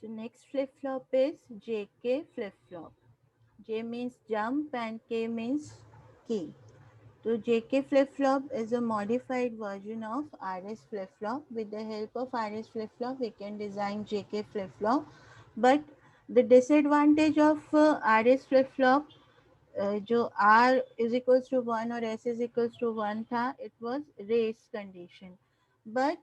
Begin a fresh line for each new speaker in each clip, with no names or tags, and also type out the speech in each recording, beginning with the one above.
So next flip flop is JK flip flop. J means jump and K means key. So JK flip flop is a modified version of RS flip flop. With the help of RS flip flop, we can design JK flip flop. But the disadvantage of RS flip flop, जो R is equals to 1 और S is equals to 1 था, it was race condition. But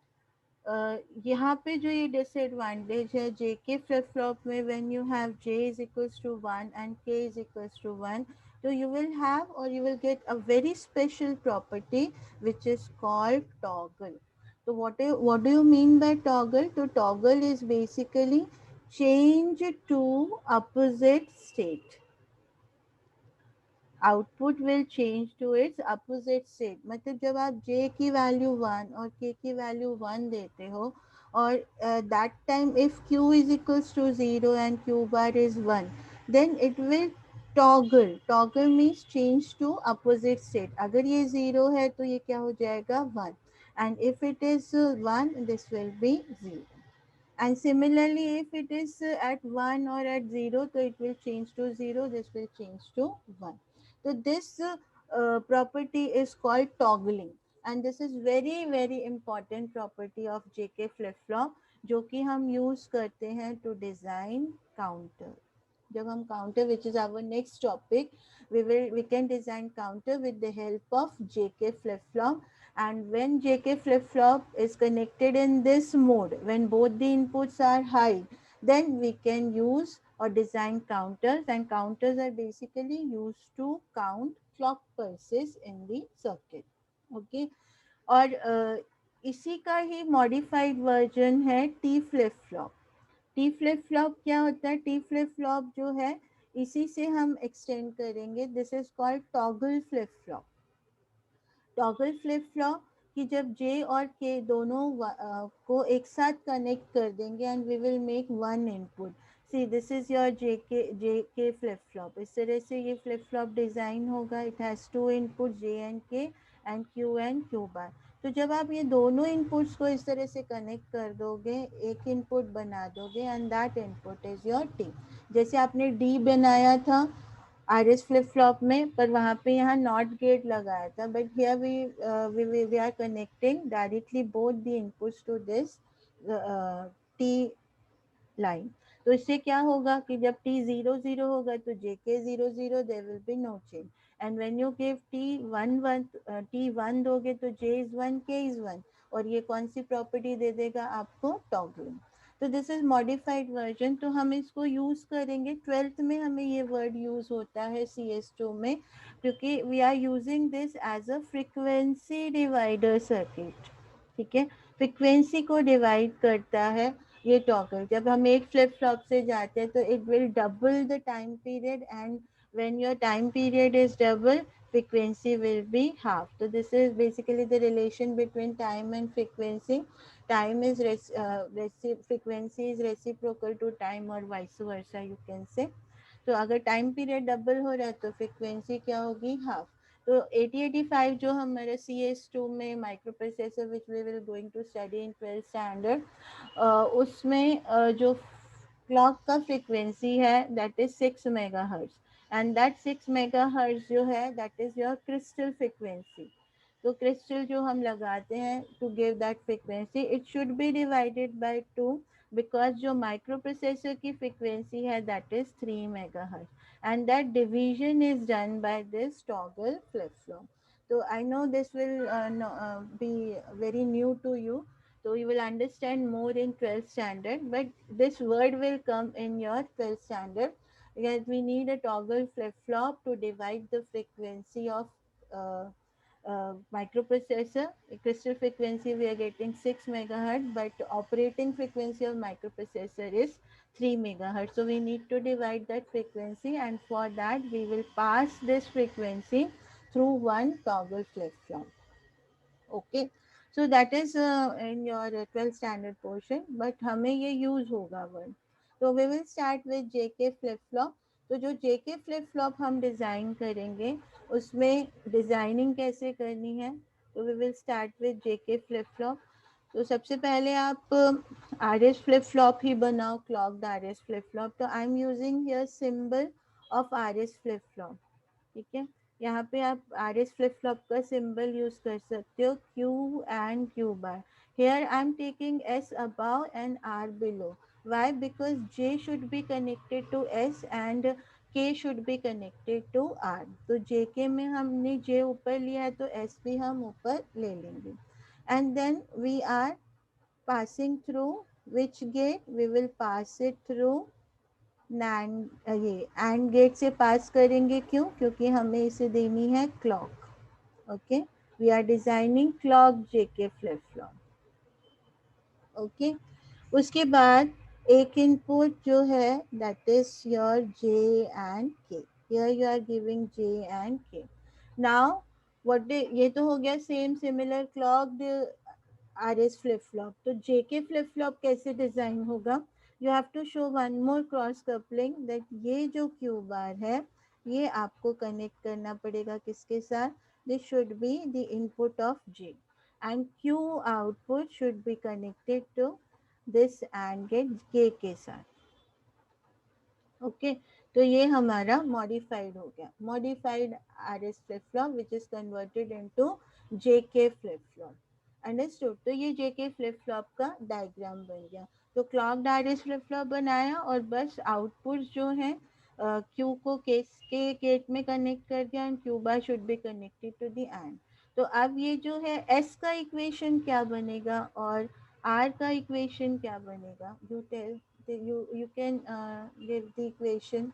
यहाँ पे जो ये disadvantage है JK flip flop में, when you have J is equals to 1 and K is equals to 1, so you will have or you will get a very special property which is called toggle. So what do you mean by toggle? So toggle is basically change to opposite state. Output will change to its opposite state. मतलब जब आप जे की value 1 और के की value 1 देते हो और that time if Q is equals to 0 and Q bar is 1, then it will toggle. Toggle means change to opposite state. अगर ये 0 है तो ये क्या हो जाएगा 1, and if it is 1 this will be 0. And similarly, if it is at 1 or at 0, so it will change to 0, this will change to 1. So this property is called toggling, and this is very very important property of JK flip flop, जो कि हम use करते हैं to design counter. जब हम counter, which is our next topic, we can design counter with the help of JK flip flop. And when JK flip flop is connected in this mode, when both the inputs are high, then we can use or design counters, and counters are basically used to count clock pulses in the circuit. Okay. और इसी का ही modified version है T flip flop. T flip flop क्या होता है? T flip flop जो है, इसी से हम एक्सटेंड करेंगे. This is called toggle flip flop. Toggle flip flop कि जब जे और के दोनों को एक साथ कनेक्ट कर देंगे and we will make one input. See this is your J K flip flop. इस तरह से ये फ्लिप फ्लॉप डिजाइन होगा. It has two input J and K and Q bar. तो जब आप ये दोनों इनपुट्स को इस तरह से कनेक्ट कर दोगे, एक इनपुट बना दोगे, and that input is your T. जैसे आपने डी बनाया था आरएस फ्लिप फ्लॉप में, पर वहाँ पे यहाँ नॉट गेट लगाया था. But here we are connecting directly both the inputs to this T line. तो इससे क्या होगा कि जब टी 0 0 होगा तो J K 0 0, there will be no change. And when you give T 1 दोगे तो जे इज 1, के इज 1, और ये कौन सी प्रॉपर्टी दे देगा आपको? टॉगलिंग. तो दिस इज मॉडिफाइड वर्जन. तो हम इसको यूज करेंगे 12th में. हमें ये वर्ड यूज होता है CS2 में, क्योंकि we are using this as a frequency divider circuit. ठीक है, फ्रीक्वेंसी को डिवाइड करता है ये टॉगल. जब हम एक फ्लिप फ्लॉप से जाते हैं तो it will double the time period, and when your time period is double, frequency will be half. So this is basically the relation between time and frequency. Time is frequency is reciprocal to time, or vice versa you can say. तो अगर time period double हो रहा है तो frequency क्या होगी? Half. तो 8085 जो हमारे CS2 में microprocessor which we will going to study in 12th standard, उसमें जो क्लॉक का फ्रिक्वेंसी है that is 6 megahertz, and that 6 megahertz जो है that is your crystal frequency. तो क्रिस्टल जो हम लगाते हैं to give that frequency, it should be divided by 2, because जो माइक्रो प्रोसेसर की फ्रिक्वेंसी है that is 3 megahertz, and that division is done by this toggle flip flop. So I know this will be very new to you, so you will understand more in 12th standard, but this word will come in your 12th standard. Yes, we need a toggle flip flop to divide the frequency of uh, microprocessor. Crystal frequency we are getting 6 megahertz, but operating frequency of microprocessor is 3 megahertz. So we need to divide that frequency, and for that we will pass this frequency through one toggle flip flop. Okay, so that is in your 12th standard portion, but हमें ये use होगा word. So we will start with JK flip flop. तो जो JK flip flop हम design करेंगे, उसमें designing कैसे करनी है? तो we will start with JK flip flop. तो सबसे पहले आप आर एस फ्लिप फ्लॉप ही बनाओ, clocked R S flip flop, तो I am using here symbol of R S flip flop. ठीक है, यहाँ पे आप आर एस फ्लिप फ्लॉप का सिंबल यूज कर सकते हो, Q and Q bar. Here I am taking S above and R below. Why? Because J should be connected to S and K should be connected to R. तो J के में हमने जे ऊपर लिया है तो एस भी हम ऊपर ले लेंगे। And then we are passing through which gate? We will pass it through NAND, ये AND गेट से पास करेंगे, क्यों? क्योंकि हमें इसे देनी है clock. Okay, we are designing clock JK flip flop. Okay, उसके बाद एक इनपुट जो है that is your J and K. Here you are giving J and K. Now what, ये तो हो गया same similar clocked R S flip flop. तो जे के फ्लिप फ्लॉप कैसे डिजाइन होगा? You have to show one more cross coupling, that ये जो Q bar है ये आपको कनेक्ट करना पड़ेगा किसके साथ? This should be the input of J, and Q output should be connected to this AND gate K के साथ। ओके, तो ये हमारा मॉडिफाइड हो गया, modified R S flip flop which is converted into J K flip flop. Understood? तो ये जे K flip flop का डायग्राम बन गया। तो clogged R S flip flop बनाया और बस आउटपुट जो है क्यू को के गेट में कनेक्ट कर दिया and Q bar should be connected to the AND. तो अब ये जो है एस का इक्वेशन क्या बनेगा और आर का इक्वेशन क्या बनेगा? You tell, you can give the equation.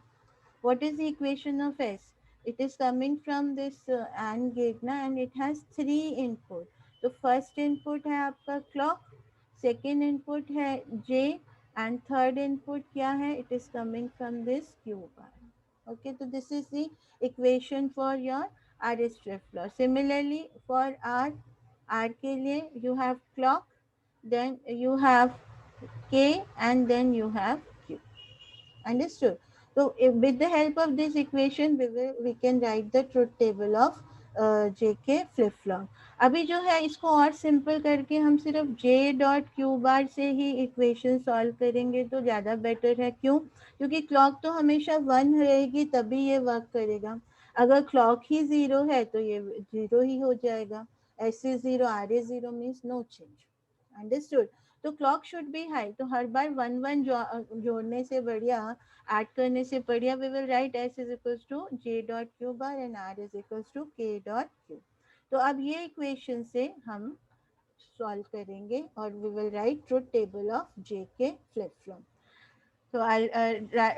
What is the equation of S? It is coming from this AND gate na, and it has three input. तो first input है आपका clock, second input है J, and third input क्या है? It is coming from this Q bar. Okay, so this is the equation for your RS flip flop. Similarly for R के लिए you have clock, then you have K, and then you have Q. Understood? So with the help of this equation we can write the truth table of JK flip flop. अभी जो है इसको और simple करके हम सिर्फ J dot Q बार से ही equation solve करेंगे तो ज़्यादा बेटर है। क्यों? क्योंकि क्लॉक तो हमेशा 1 रहेगी तभी ये वर्क करेगा। अगर क्लॉक ही 0 है तो ये 0 ही हो जाएगा। ऐसे 0 are a 0 means no change. Understood? तो क्लॉक शुड बी हाई, तो हर बार 1 1 जोड़ने से बढ़िया, ऐड करने से बढ़िया we will write S is equals to J dot Q bar and R is equals to K dot Q. तो अब ये इक्वेशन से हम सॉल्व करेंगे और we will write truth table of J K flip flop. तो I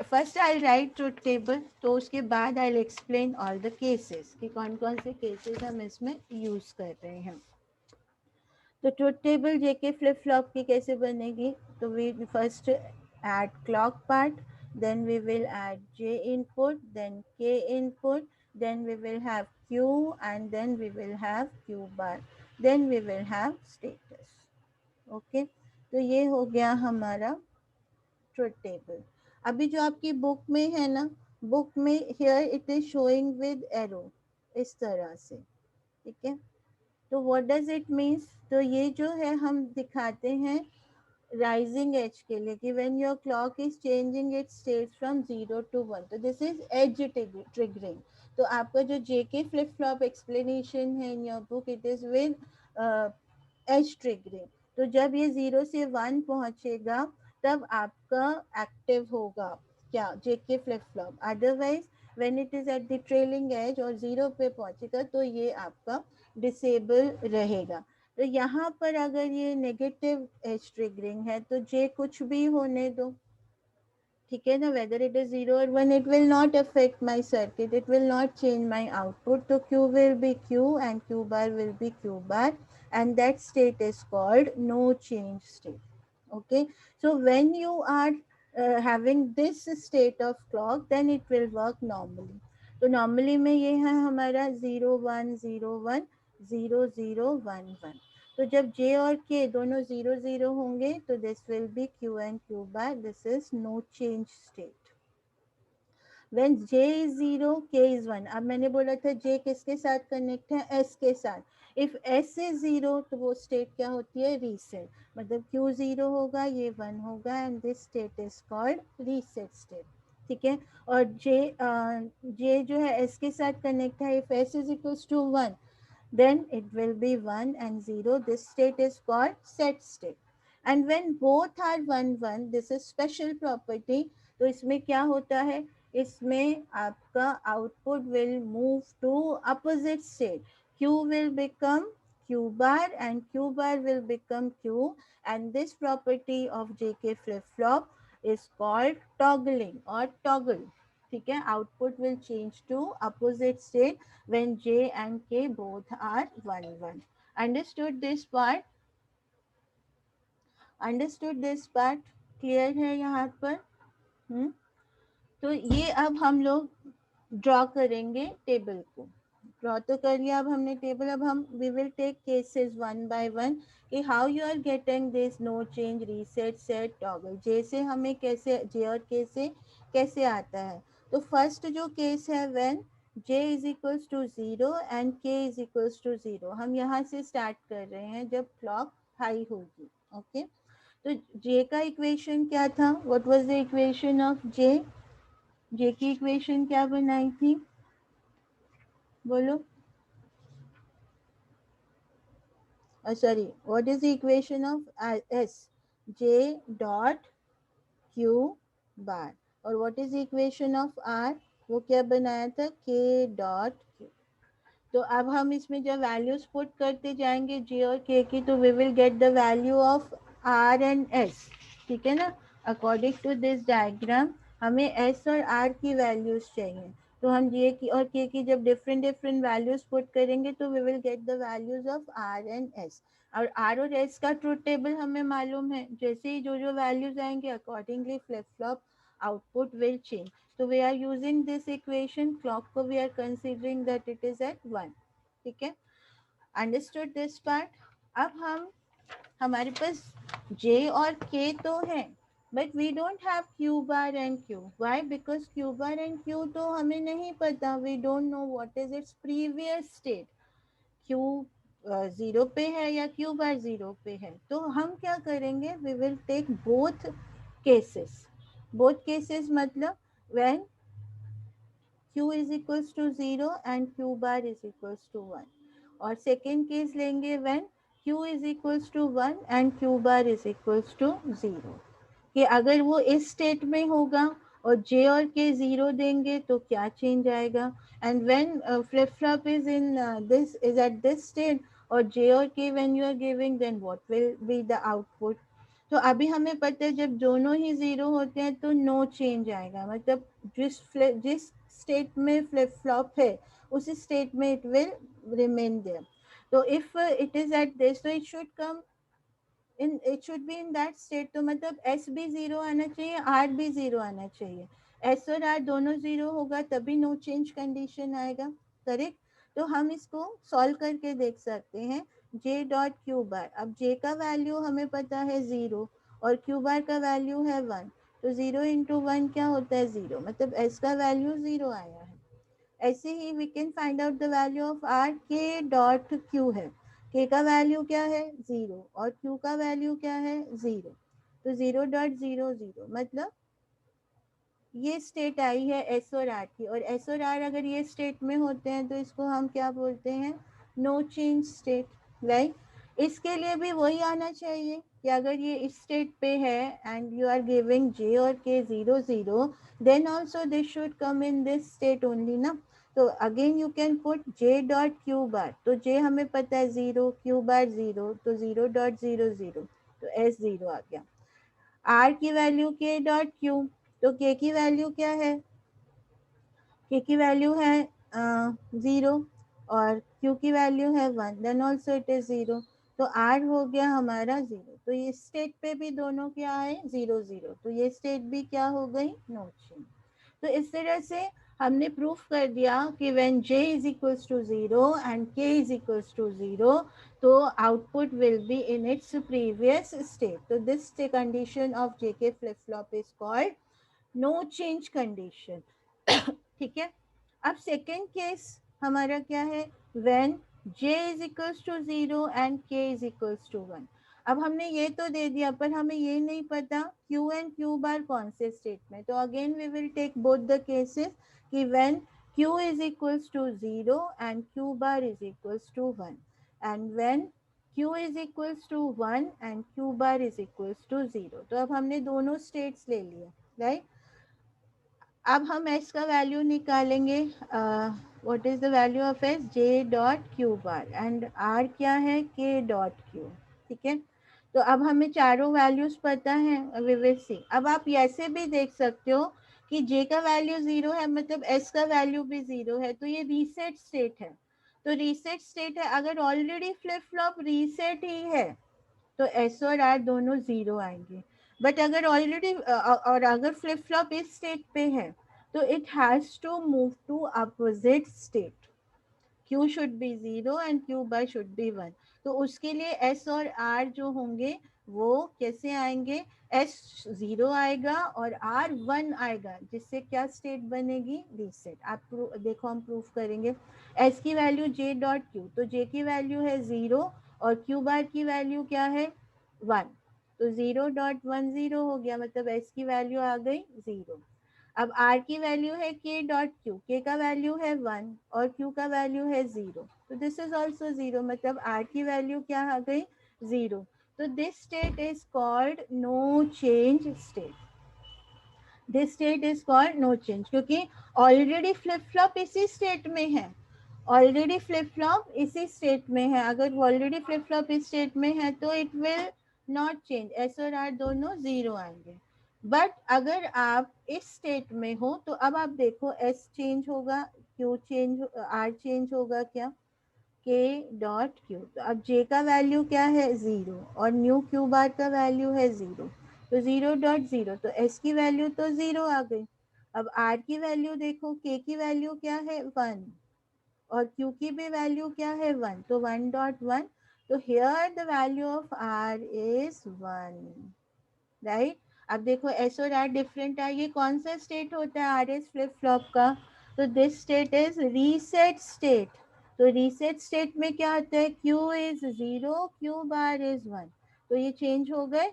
first I write truth table, तो उसके बाद I explain all the cases कि कौन कौन से केसेस हम इसमें यूज कर रहे हैं। तो truth table JK flip flop की कैसे बनेगी? तो we first add clock part, then we will add J input, then K input, then we will have Q, and then we will have Q bar, then we will have status. Okay, तो ये हो गया हमारा truth table. अभी जो आपकी book में है ना, बुक में here it is showing with arrow इस तरह से। ठीक है, तो व्हाट डज इट मीन्स? तो ये जो है हम दिखाते हैं राइजिंग एज के लिए कि when your clock is changing it states from 0 to 1, तो दिस इज एज ट्रिगरिंग। तो आपका जो जेके फ्लिप फ्लॉप एक्सप्लेनेशन है in your book it is with edge triggering. तो जब ये 0 से 1 पहुंचेगा तब आपका एक्टिव होगा क्या? जेके flip flop. Otherwise when it is at the trailing edge और 0 पे पहुंचेगा तो ये आपका डिसेबल रहेगा। तो यहाँ पर अगर ये नेगेटिव एज ट्रिगरिंग है तो जे कुछ भी होने दो, ठीक है ना, वेदर इट इज 0 और 1 it will not affect my circuit, it will not change my output. तो Q will be Q and Q bar will be Q bar and that state is called no change state. okay, so when you are having this state of clock then it will work normally. तो normally में ये है हमारा 0 1 0 1 0 0 1 1। तो जब J और K दोनों 0 0 होंगे तो this will be Q and Q bar, this is no change state। When j is 0 k is 1। अब मैंने बोला था j किसके साथ कनेक्ट है, s के साथ। इफ s इज 0 तो वो स्टेट क्या होती है, रीसेट। मतलब q 0 होगा, ये 1 होगा, and this state is called reset state. ठीक है। और j जो है s के साथ कनेक्ट है, if s is equals to 1 then it will be 1 and 0. This state is called set state. And when both are 1 1, this is special property. तो इसमें क्या होता है, इसमें आपका output will move to opposite state. Q will become Q bar and Q bar will become Q, and this property of JK flip flop is called toggling or toggle. ठीक है, output will change to opposite state when j and k both are 1 1। Understood this part? Understood this part? Clear है यहाँ पर? हम्म। तो ये अब हम लोग ड्रॉ करेंगे टेबल को। ड्रॉ तो कर लिया अब हमने टेबल। अब हम we will take cases one by one कि how you are getting this no change reset set toggle. J से हमें कैसे, जे और के से कैसे आता है। तो फर्स्ट जो केस है when j is equals to 0 and k is equals to 0, हम यहाँ से स्टार्ट कर रहे हैं जब क्लॉक हाई होगी। ओके। तो j का इक्वेशन क्या था, what was the equation of j। j की इक्वेशन क्या बनाई थी, बोलो। Sorry, what is the equation of S? J dot Q bar. और what is the equation of R? वो क्या बनाया था, K dot Q। तो अब हम इसमें जब वैल्यूज पुट करते जाएंगे J और K की, तो we will get the value of R and S। ठीक है ना। अकॉर्डिंग टू दिस डायग्राम हमें S और R की वैल्यूज चाहिए। तो हम J की और K की जब डिफरेंट डिफरेंट वैल्यूज पुट करेंगे तो we will get the values of R and S। और R और S का ट्रूथ टेबल हमें मालूम है, जैसे ही जो जो वैल्यूज आएंगे accordingly flip flop output will change. तो we are using this equation, clock को we are considering that it is at 1। ठीक है। Understood this part. अब हम, हमारे पास J और K तो है, but we don't have Q bar and Q। Why? Because Q bar and Q तो हमें नहीं पता, we don't know what is it's previous state. Q 0 पे है या Q बार 0 पे है। तो हम क्या करेंगे, we will take both cases. Both cases मतलब when Q is equals to 0 and Q bar is equals to 1। और सेकेंड केस लेंगे when Q is equals to 1 and Q bar is equals to 0। कि अगर वो इस state में होगा और J और K 0 देंगे तो क्या चेंज आएगा। And when flip flop is in this is at this state और J और K when you are giving, then what will be the output. तो अभी हमें पता है जब दोनों ही 0 होते हैं तो नो चेंज आएगा। मतलब जिस स्टेट में फ्लिप फ्लॉप है उस स्टेट में इट विल रिमेन देयर। तो if it is at this, तो it should come in, it should be in that state. तो मतलब एस भी 0 आना चाहिए, आर भी 0 आना चाहिए। एस और आर दोनों 0 होगा तभी नो चेंज कंडीशन आएगा। करेक्ट। तो हम इसको सॉल्व करके देख सकते हैं। जे डॉट क्यू बार, अब जे का वैल्यू हमें पता है 0 और क्यू बार का वैल्यू है 1। तो 0 इंटू 1 क्या होता है, 0। मतलब एस का वैल्यू 0 आया है। ऐसे ही we can find out the value of R. K dot Q है, के का वैल्यू क्या है, 0, और क्यू का वैल्यू क्या है, 0। तो 0.00 मतलब ये स्टेट आई है एस और आर की। और एस और आर अगर ये स्टेट में होते हैं तो इसको हम क्या बोलते हैं, नो चेंज स्टेट। लाइक इसके लिए भी वही आना चाहिए कि अगर ये इस स्टेट पे है and you are giving J और K 0 0, then also this should come in this state only ना। तो again you can put J dot Q bar. तो जे हमें पता है 0, क्यू बार 0, तो 0.00, तो एस 0 आ गया। आर की वैल्यू के डॉट क्यू, तो के की वैल्यू क्या है, के की वैल्यू है 0 और क्यू की वैल्यू है 1, देन ऑल्सो इट इज 0। तो आर हो गया हमारा 0। तो ये स्टेट पे भी दोनों क्या है, 0 0। तो ये स्टेट भी क्या हो गई, नो चेंज। तो इस तरह से हमने प्रूफ कर दिया कि when j is equals to 0 and k is equals to 0, तो output will be in its previous state. तो this condition of jk flip flop is called no change condition. ठीक है। अब सेकेंड केस हमारा क्या है, when j is equals to 0 and k is equals to 1। अब हमने ये तो दे दिया पर हमें ये नहीं पता q एंड q बार कौन से स्टेट में। तो again we will take both the cases कि when q is equals to 0 and q bar is equals to 1 and when q is equals to 1 and q bar is equals to 0। तो अब हमने दोनों states ले लिए, right. अब हम s का वैल्यू निकालेंगे। What is the value of s, j dot Q bar and r क्या है, k डॉट क्यू। ठीक है। तो अब हमें चारों वैल्यूज पता है, वी विल सी। अब आप ऐसे भी देख सकते हो कि j का वैल्यू 0 है मतलब s का वैल्यू भी 0 है, तो ये रीसेट स्टेट है। तो रीसेट स्टेट है, अगर ऑलरेडी फ्लिप फ्लॉप रीसेट ही है तो एस और आर दोनों 0 आएंगे। बट अगर ऑलरेडी और अगर फ्लिप फ्लॉप इस स्टेट पे है तो it has to move to opposite state. Q should be 0 and Q bar should be 1। तो उसके लिए S और R जो होंगे वो कैसे आएंगे, S 0 आएगा और R 1 आएगा, जिससे क्या स्टेट बनेगी, रीसेट। आप देखो हम प्रूफ करेंगे। S की वैल्यू J डॉट Q, तो J की वैल्यू है 0 और Q बार की वैल्यू क्या है 1। तो 0 डॉट 1 0 हो गया, मतलब S की वैल्यू आ गई 0। अब r की वैल्यू है k डॉट क्यू, k का वैल्यू है 1 और q का वैल्यू है 0। तो दिस इज ऑल्सो 0, मतलब r की वैल्यू क्या आ गई 0। तो this state is called no change state. This state is called no change, क्योंकि ऑलरेडी फ्लिप फ्लॉप इसी स्टेट में है। ऑलरेडी फ्लिप फ्लॉप इसी स्टेट में है, अगर ऑलरेडी फ्लिप फ्लॉप इस स्टेट में है तो it will not change, S और आर दोनों 0 आएंगे। बट अगर आप इस स्टेट में हो तो अब आप देखो एस चेंज होगा, क्यू चेंज, आर चेंज होगा क्या, के डॉट क्यू। तो अब जे का वैल्यू क्या है 0 और न्यू क्यू बार का वैल्यू है 0। तो 0 डॉट 0, तो एस की वैल्यू तो 0 आ गई। अब आर की वैल्यू देखो, के की वैल्यू क्या है 1 और क्यू की भी वैल्यू क्या है 1, तो 1 डॉट 1। तो here the value of R is 1, right. अब देखो एस और आर डिफरेंट है, ये कौन सा स्टेट होता है आर एस फ्लिप फ्लॉप का, तो this state is reset state. तो रीसेट स्टेट में क्या होता है, Q is 0 Q bar is 1, तो ये चेंज हो गए।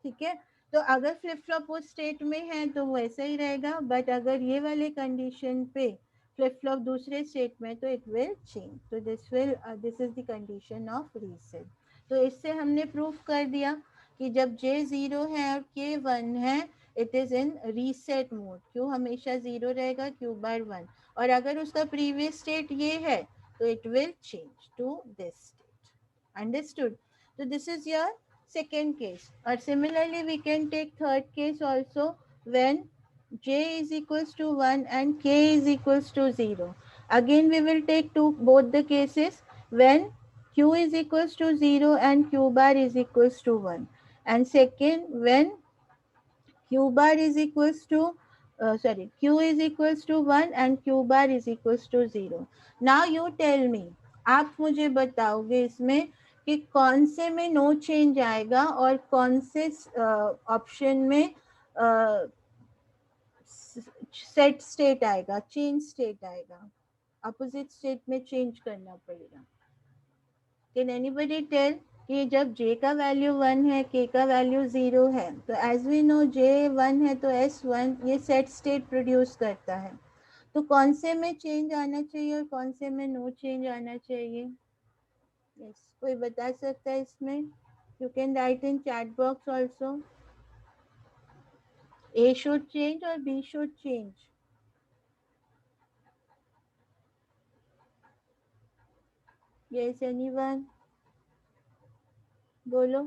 ठीक है। तो अगर फ्लिप फ्लॉप उस स्टेट में है तो वो ऐसा ही रहेगा, बट अगर ये वाले कंडीशन पे फ्लिप फ्लॉप दूसरे स्टेट में तो इट विल चेंज। तो this is the condition of reset. तो इससे हमने प्रूफ कर दिया कि जब J 0 है और K 1 है, it is in reset mode. Q हमेशा 0 रहेगा, Q बार 1, और अगर उसका प्रीवियस स्टेट ये है तो it will change to this state. Understood. So this is your second case. Or similarly, we can take third case also, when j is equals to 1 and k is equals to 0. Again, we will take both the cases when q is equals to 0 and q bar is equals to 1. And second, when q bar is equals to q is equals to 1 and q bar is equals to 0. Now you tell me, आप मुझे बताओगे इसमें कि कौन से में no change आएगा और कौन से ऑप्शन में सेट स्टेट आएगा, चेंज स्टेट आएगा, अपोजिट स्टेट में चेंज करना पड़ेगा। कैन एनीबडी टेल कि जब j का वैल्यू 1 है, k का वैल्यू 0 है, तो एज वी नो j 1 है तो s 1 ये सेट स्टेट प्रोड्यूस करता है। तो कौन से में चेंज आना चाहिए और कौन से में नो चेंज आना चाहिए? yes, कोई बता सकता है इसमें? You can write in chat box also. A should change or B should change? Yes, anyone? बोलो।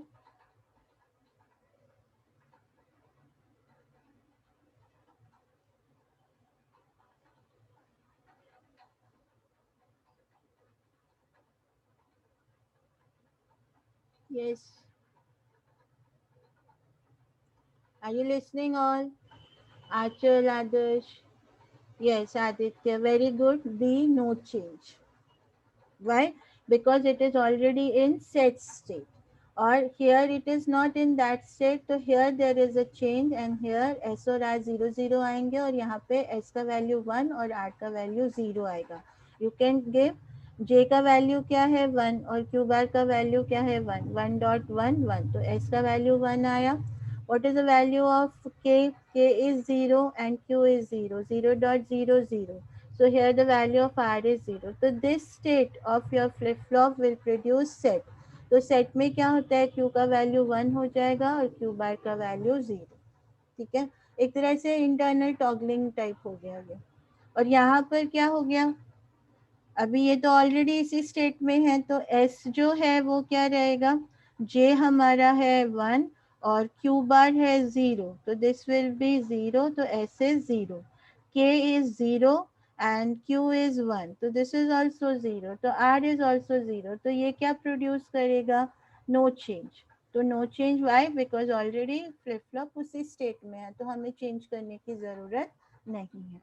Yes. Are you listening all? Achal, Adarsh. Yes, Aditya. Very good. The no change. Why? Because it is already in set state. or here it is not in that state, तो here there is a change and here s और r 0 0 आएंगे और यहाँ पे s का value 1 और r का value 0 आएगा. यू कैन गिव j का वैल्यू क्या है 1 और q बार का वैल्यू क्या है 1, 1.11, तो s का वैल्यू 1 आया. What is the value of k? K is 0 and q is 0, 0.00. So here the value of r is 0. So this state of your flip flop will produce set. तो set में क्या होता है q का value 1 हो जाएगा और q बार का वैल्यू 0. ठीक है, एक तरह से इंटरनल टॉगलिंग टाइप हो गया ये. और यहाँ पर क्या हो गया, अभी ये तो ऑलरेडी इसी स्टेट में है, तो s जो है वो क्या रहेगा, j हमारा है 1 और q बार है 0, तो दिस विल बी 0, तो s is 0, k is 0 and q is 1, तो दिस इज ऑल्सो 0, तो r इज ऑल्सो 0, तो ये क्या प्रोड्यूस करेगा, नो चेंज. तो no change why, because already flip flop उसी स्टेट में है, तो हमें चेंज करने की ज़रूरत नहीं है.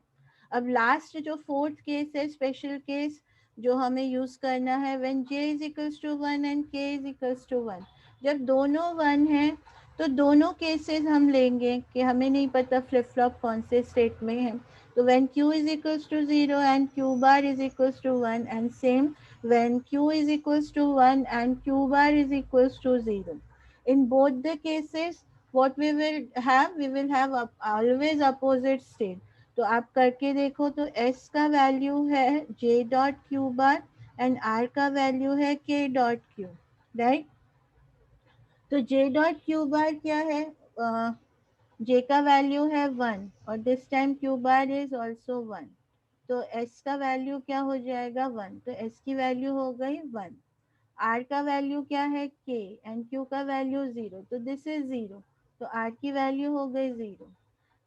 अब लास्ट जो फोर्थ केस है, स्पेशल केस जो हमें यूज करना है, when j is equals to 1 and k is equals to 1. जब दोनों 1 है तो दोनों केसेस हम लेंगे कि हमें नहीं पता फ्लिप फ्लॉप कौन से स्टेट में है. तो when q is equals to 0 and q bar is equals to 1 and same when q is equals to 1 and q bar is equals to 0. In both the cases, what we will have always opposite state. तो आप करके देखो, तो s का value है j dot Q bar and r का value है k dot Q, right. तो j डॉट क्यू बार क्या है, j का वैल्यू है 1 और this time q bar is also 1, तो s का वैल्यू क्या हो जाएगा 1, तो s की वैल्यू हो गई 1. r का वैल्यू क्या है k एंड q का वैल्यू 0, तो दिस इज 0, तो r की वैल्यू हो गई 0.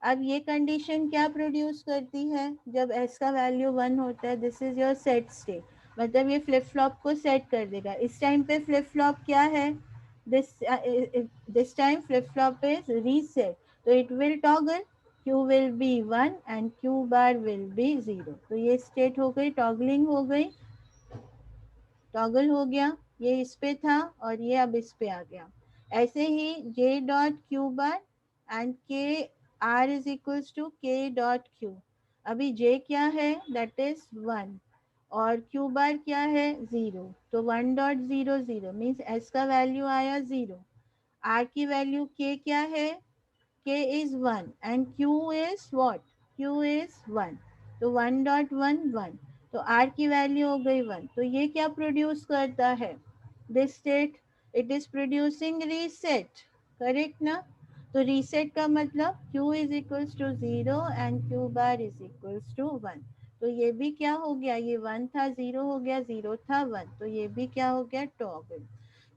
अब ये कंडीशन क्या प्रोड्यूस करती है, जब s का वैल्यू 1 होता है, this is your set state, मतलब ये फ्लिप फ्लॉप को सेट कर देगा. इस टाइम पे फ्लिप फ्लॉप क्या है, this this time flip flop is reset, तो it will toggle, q will be 1 and q bar will be 0, तो ये स्टेट हो गई, टॉगलिंग हो गई, टॉगल हो गया. ये इस पे था और ये अब इस पे आ गया. ऐसे ही j dot Q bar and k r is equals to k dot Q. अभी j क्या है, दैट इज 1 और q बार क्या है 0, तो 1.00 मीन्स s का वैल्यू आया 0. r की वैल्यू k क्या है, k is 1 and q is what, q is 1, तो 1.11, तो r की वैल्यू हो गई 1. तो ये क्या प्रोड्यूस करता है, this state, it is producing reset, correct ना. तो रीसेट का मतलब q is equals to 0 and q bar is equals to 1. तो ये भी क्या हो गया, ये 1 था 0 हो गया, 0 था 1, तो ये भी क्या हो गया, टॉगल.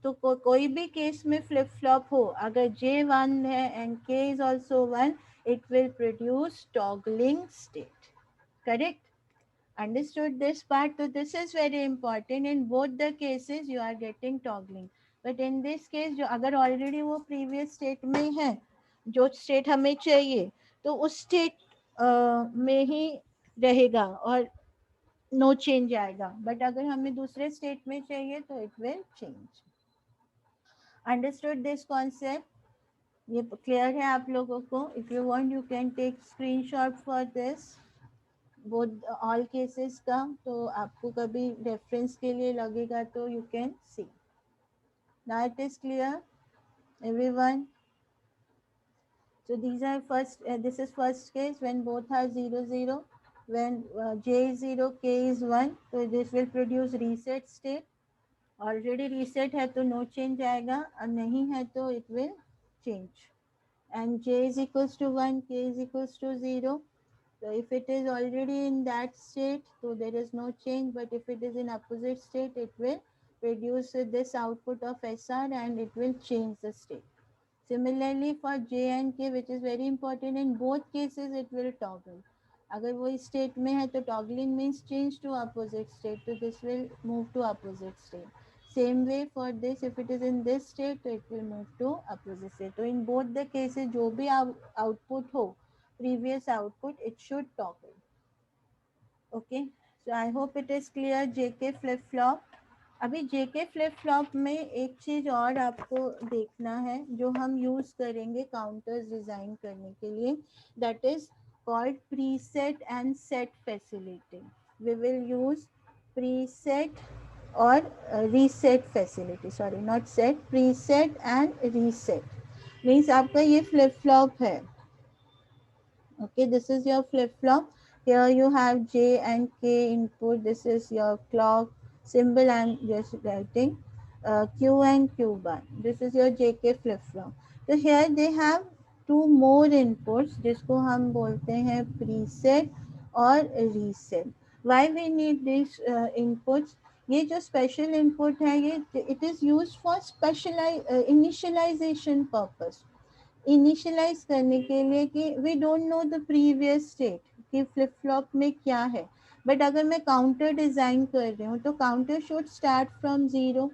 तो कोई भी केस में फ्लिप फ्लॉप हो, अगर J1 है and K is also 1, it will produce toggling state, correct. Understood this part, so this is very important, in both the cases you are getting toggling. But in this case, जो अगर already वो previous state में है, जो state हमें चाहिए, तो उस state में ही रहेगा और no change आएगा. But अगर हमें दूसरे state में चाहिए तो it will change. Understood this concept, ये क्लियर है आप लोगों को. If you want you can take screenshot for this both all cases का, तो आपको कभी रेफरेंस के लिए लगेगा तो you can see. Now it is clear everyone. So these are first, this is first case when both are 0 0, when j is 0 k is 1, so this will produce reset state. Already reset है तो no change आएगा, और नहीं है तो it will change. And j is equals to 1, k is equals to 0. So if it is already in that state, so there is no change. But if it is in opposite state, it will produce this output of SR and it will change the state. Similarly for J and K, which is very important, in both cases it will toggle. अगर वो state में है तो toggling means change to opposite state, तो this will move to opposite state. Same way for this, if it is in this state तो it will move to opposite state. तो in both the cases जो भी output हो, previous output, it should toggle. Okay, so I hope it is clear, JK flip flop. अभी जेके flip flop में एक चीज और आपको देखना है जो हम यूज करेंगे काउंटर्स डिजाइन करने के लिए, that is called preset and set facility. We will use preset और reset facility, sorry not set, preset and reset. Means आपका ये फ्लिप फ्लॉप है. Okay, this is your flip flop. Here you have J and K input. This is your clock symbol. I'm just writing Q and Q bar. This is your JK flip flop. So here they have two more inputs जिसको हम बोलते हैं preset और reset. Why we need these inputs? ये जो special input है ये it is used for initialization purpose. Initialize करने के लिए कि we don't know the previous state कि फ्लिप फ्लॉप में क्या है. बट अगर मैं काउंटर डिजाइन कर रही हूँ तो counter should start from zero.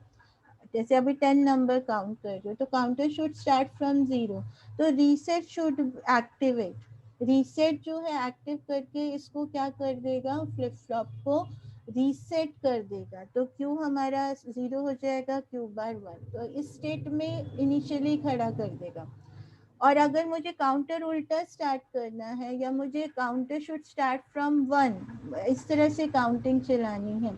जैसे अभी 10 नंबर काउंट कर रही हो तो counter should start from zero. तो रीसेट शुड एक्टिवेट. रीसेट जो है एक्टिव करके इसको क्या कर देगा, फ्लिप फ्लॉप को रीसेट कर देगा. तो क्यू हमारा जीरो हो जाएगा, क्यू बार वन. तो इस स्टेट में इनिशियली खड़ा कर देगा. और अगर मुझे काउंटर उल्टा स्टार्ट करना है या मुझे counter should start from one, इस तरह से काउंटिंग चलानी है,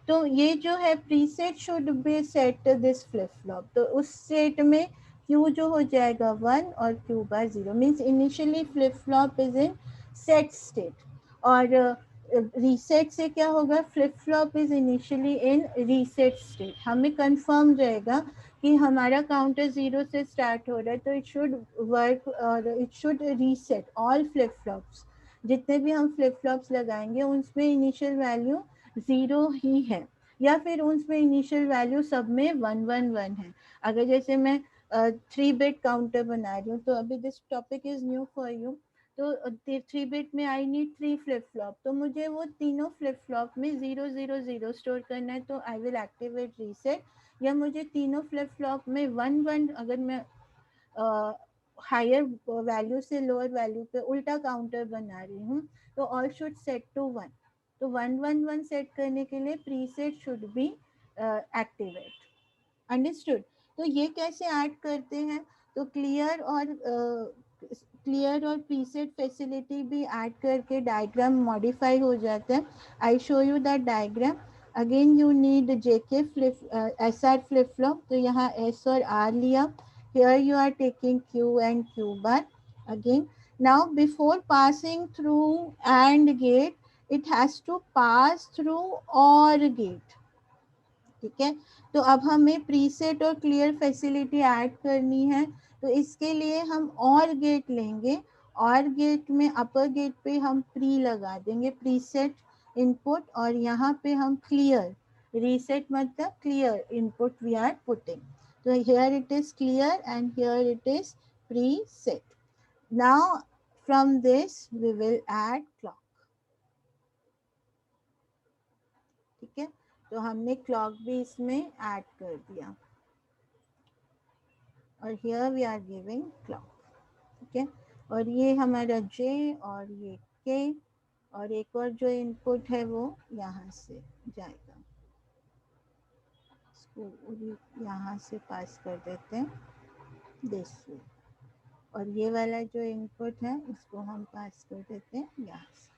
तो ये जो है preset should B set this flip flop. तो उस सेट में क्यू जो हो जाएगा वन और Q bar zero. Means initially flip flop is in set state. और रीसेट से क्या होगा, flip flop is initially in reset state. हमें कंफर्म रहेगा कि हमारा काउंटर जीरो से स्टार्ट हो रहा है तो इट शुड वर्क और it should reset all flip flops. जितने भी हम फ्लिप फ्लॉप्स लगाएंगे उनमें इनिशियल वैल्यू जीरो ही है या फिर उसमें इनिशियल वैल्यू सब में वन वन वन है. अगर जैसे मैं 3 बिट काउंटर बना रही हूँ तो अभी this topic is new for you. तो 3 बिट में आई नीड 3 फ्लिप फ्लॉप. तो मुझे वो तीनों फ्लिप फ्लॉप में 0 0 0 स्टोर करना है तो आई विल एक्टिवेट रीसेट. या मुझे तीनों फ्लिप फ्लॉप में वन वन, अगर मैं हायर वैल्यू से लोअर वैल्यू पे उल्टा काउंटर बना रही हूँ तो all should set to one. तो वन वन वन सेट करने के लिए preset should be activate. Understood. तो ये कैसे ऐड करते हैं, तो क्लियर और प्रीसेट फैसिलिटी भी ऐड करके डायग्राम मॉडिफाई हो जाता है. I show you that diagram. Again you need JK flip S R flip flop. तो यहाँ एस और आर लिया. here you are taking q and q bar. Again, now before passing through and gate it has to pass through or gate. ठीक है. तो अब हमें preset और क्लियर फैसिलिटी ऐड करनी है. तो इसके लिए हम और गेट लेंगे. और गेट में अपर गेट पे हम प्री लगा देंगे, प्रीसेट इनपुट, और यहाँ पे हम क्लियर, रीसेट मतलब clear input we are putting. तो here it is clear and here it is preset. Now from this we will add clock. ठीक है. तो हमने क्लॉक भी इसमें ऐड कर दिया और here we are giving clock. ठीक है. और ये हमारा जे और ये के, और एक और जो इनपुट है वो यहाँ से जाएगा. इसको यहाँ से पास कर देते हैं दिस वे. और ये वाला जो इनपुट है इसको हम पास कर देते हैं यहाँ से.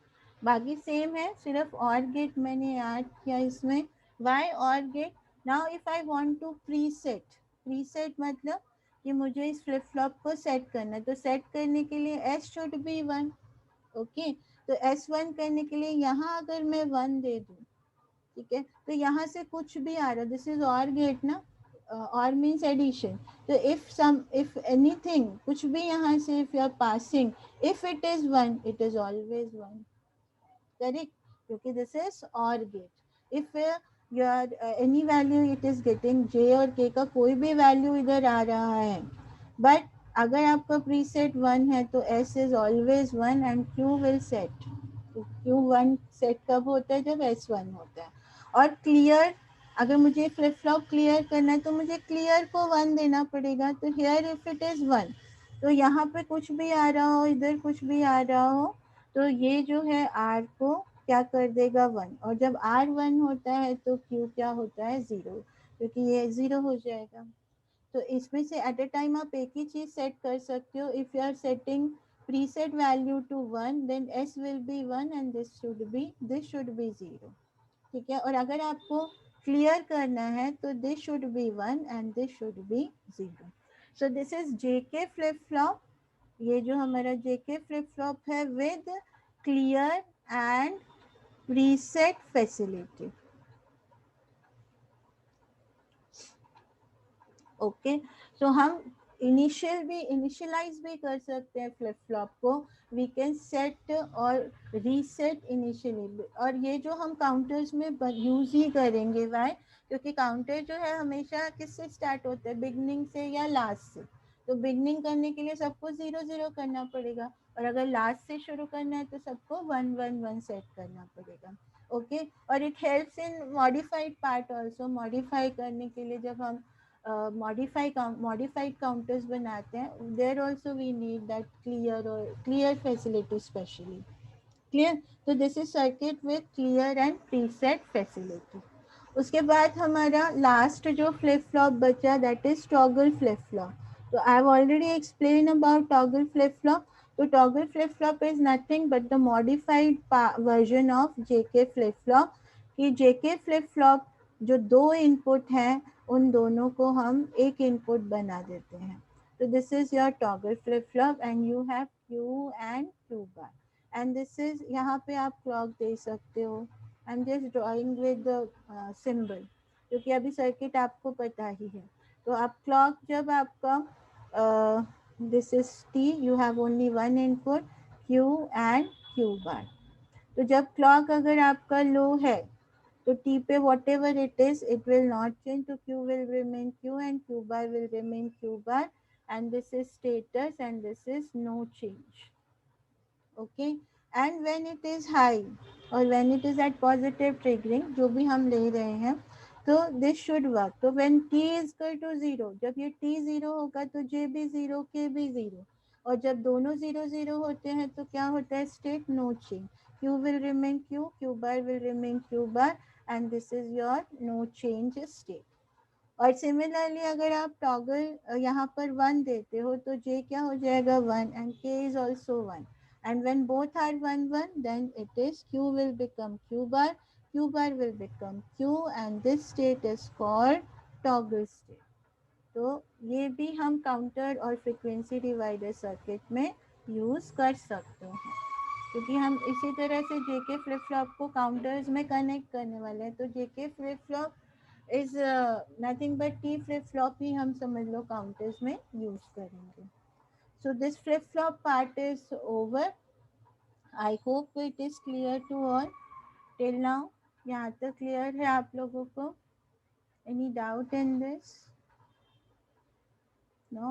बाकी सेम है, सिर्फ और गेट मैंने ऐड किया इसमें. Why or gate? Now if I want to preset, preset मतलब कि मुझे इस फ्लिप फ्लॉप को सेट करना है. तो सेट करने के लिए S should be one. Okay. तो एस वन करने के लिए यहाँ अगर मैं वन दे दूँ, ठीक है, तो यहाँ से कुछ भी आ रहा, दिस इज और गेट ना, और मीन्स एडिशन. तो इफ एनीथिंग, कुछ भी यहाँ से if you are passing, if it is one it is always one. Correct. क्योंकि this is OR gate. If your any value it is getting, J और K का कोई भी वैल्यू इधर आ रहा है, बट अगर आपका प्रीसेट वन है तो S is always one and Q will set. Q one set कब होता है, जब एस वन होता है. और क्लियर, अगर मुझे फ्लिप फ्लॉप क्लियर करना है तो मुझे क्लियर को वन देना पड़ेगा. तो here if it is one, तो यहाँ पे कुछ भी आ रहा हो, इधर कुछ भी आ रहा हो, तो ये जो है आर को क्या कर देगा 1, और जब R 1 होता है तो Q क्या होता है 0, क्योंकि ये 0 हो जाएगा। तो इसमें से एट अ टाइम आप एक ही चीज सेट कर सकते हो। If you are setting preset value to 1, then S will be 1 and this should be 0। ठीक है, और अगर आपको क्लियर करना है तो this should be 1 and this should be 0। So this is JK flip flop. ये जो हमारा जेके फ्लिप फ्लॉप है with clear and preset facility. Okay, so हम इनिशियलाइज भी कर सकते हैं फ्लिप फ्लॉप को। वी कैन सेट और रीसेट इनिशियली, और ये जो हम काउंटर्स में यूज ही करेंगे। वाई? क्योंकि काउंटर जो है हमेशा किससे स्टार्ट होते हैं, बिगनिंग से या लास्ट से। तो बिगनिंग करने के लिए सबको 0 0 करना पड़ेगा, और अगर लास्ट से शुरू करना है तो सबको 1 1 1 सेट करना पड़ेगा। ओके, और it helps in modified part also. Modify करने के लिए जब हम modified counters बनाते हैं, there also we need that clear facility specially. Clear? तो this is circuit with clear and preset facility. उसके बाद हमारा लास्ट जो फ्लिप फ्लॉप बचा, that is toggle flip flop. तो I have already explain about toggle flip flop. तो toggle flip flop is nothing but the modified version of JK flip flop. कि JK flip flop जो दो input हैं, उन दोनों को हम एक इनपुट बना देते हैं। तो this is your toggle flip flop and you have Q and Q bar. And this is, यहाँ पे आप क्लॉक दे सकते हो। I am just drawing with symbol, क्योंकि अभी सर्किट आपको पता ही है। तो आप क्लॉक जब आपका this is T, you have only one input Q and Q bar. तो जब क्लॉक अगर आपका लो है तो टी पे whatever it is, it will not change, तो Q will remain Q and Q bar will remain Q bar, and this is status and this is no change. Okay, and when it is high or when it is at positive triggering, जो भी हम ले रहे हैं, तो this should work. तो when t is equal to 0, जब ये t 0 होगा तो j भी 0, k भी 0, और जब दोनों 0 0 होते हैं तो क्या होता है, state no change. q will remain q, q bar will remain q bar, and this is your no change state. और सिमिलरली अगर आप टॉगल यहाँ पर 1 देते हो तो j क्या हो जाएगा 1 and k is also 1, and when both are 1 1, then it is q will become q bar will become q, and this state is called toggle state. तो ये भी हम काउंटर और फ्रीक्वेंसी डिवाइडर सर्किट में use कर सकते हैं, क्योंकि हम इसी तरह से जेके फ्लिप फ्लॉप को काउंटर्स में कनेक्ट करने वाले हैं। तो JK flip flop is nothing but T flip flop ही हम समझ लो काउंटर्स में यूज करेंगे। So this flip flop part is over. I hope it is clear to all till now. यहाँ तक क्लियर है आप लोगों को? Any doubt in this? No?